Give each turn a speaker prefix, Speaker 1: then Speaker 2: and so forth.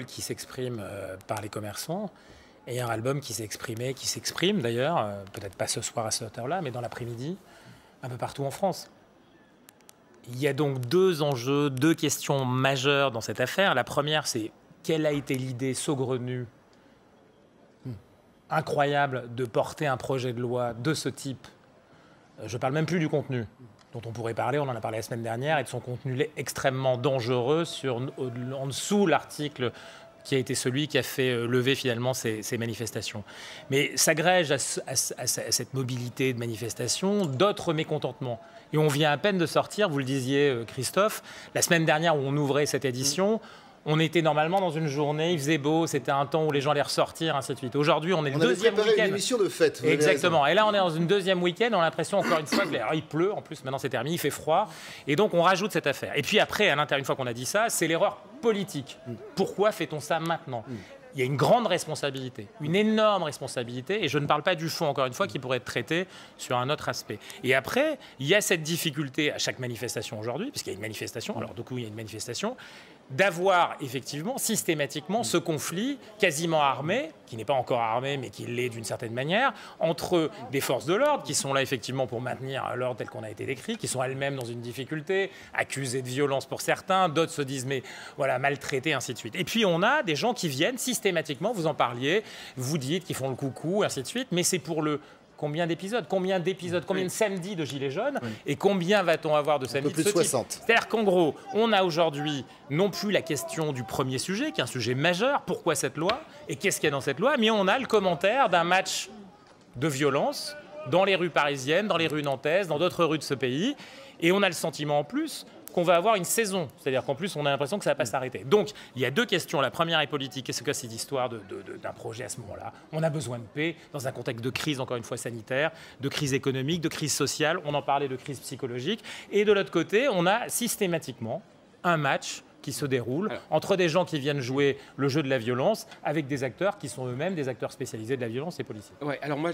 Speaker 1: qui s'exprime par les commerçants et un album qui s'est exprimé, qui s'exprime d'ailleurs, peut-être pas ce soir à cette heure-là, mais dans l'après-midi, un peu partout en France. Il y a donc deux enjeux, deux questions majeures dans cette affaire. La première, c'est quelle a été l'idée saugrenue, incroyable, de porter un projet de loi de ce type. Je ne parle même plus du contenu, dont on pourrait parler, on en a parlé la semaine dernière, et de son contenu extrêmement dangereux en dessous l'article qui a été celui qui a fait lever finalement ces manifestations. Mais s'agrège à cette mobilité de manifestations d'autres mécontentements. Et on vient à peine de sortir, vous le disiez Christophe, la semaine dernière où on ouvrait cette édition, on était normalement dans une journée, il faisait beau, c'était un temps où les gens allaient ressortir, ainsi de suite. Aujourd'hui, on est le deuxième week-end. On avait préparé
Speaker 2: une émission de fête.
Speaker 1: Exactement. Et là, on est dans une deuxième week-end, on a l'impression, encore une fois, qu'il pleut. En plus, maintenant, c'est terminé, il fait froid. Et donc, on rajoute cette affaire. Et puis après, à l'intérieur, une fois qu'on a dit ça, c'est l'erreur politique. Pourquoi fait-on ça maintenant ? Il y a une grande responsabilité, une énorme responsabilité, et je ne parle pas du fond, encore une fois, qui pourrait être traité sur un autre aspect. Et après, il y a cette difficulté à chaque manifestation aujourd'hui, puisqu'il y a une manifestation, alors du coup, il y a une manifestation, d'avoir effectivement systématiquement ce conflit quasiment armé, qui n'est pas encore armé, mais qui l'est d'une certaine manière, entre des forces de l'ordre, qui sont là effectivement pour maintenir l'ordre tel qu'on a été décrit, qui sont elles-mêmes dans une difficulté, accusées de violence pour certains, d'autres se disent mais voilà, maltraités, ainsi de suite. Et puis on a des gens qui viennent systématiquement, vous en parliez, vous dites qu'ils font le coucou, ainsi de suite, mais c'est pour le... Combien d'épisodes, combien de samedis de Gilets jaunes, et combien va-t-on avoir de samedis de ce type ? C'est-à-dire qu'en gros, on a aujourd'hui non plus la question du premier sujet, qui est un sujet majeur, pourquoi cette loi, et qu'est-ce qu'il y a dans cette loi, mais on a le commentaire d'un match de violence dans les rues parisiennes, dans les rues nantaises, dans d'autres rues de ce pays, et on a le sentiment en plus qu'on va avoir une saison. C'est-à-dire qu'en plus, on a l'impression que ça ne va pas s'arrêter. Donc, il y a deux questions. La première est politique. Qu'est-ce que c'est cette histoire d'un projet à ce moment-là ? On a besoin de paix dans un contexte de crise, encore une fois, sanitaire, de crise économique, de crise sociale. On en parlait de crise psychologique. Et de l'autre côté, on a systématiquement un match qui se déroule entre des gens qui viennent jouer le jeu de la violence avec des acteurs qui sont eux-mêmes des acteurs spécialisés de la violence et policiers.
Speaker 3: Ouais, alors moi,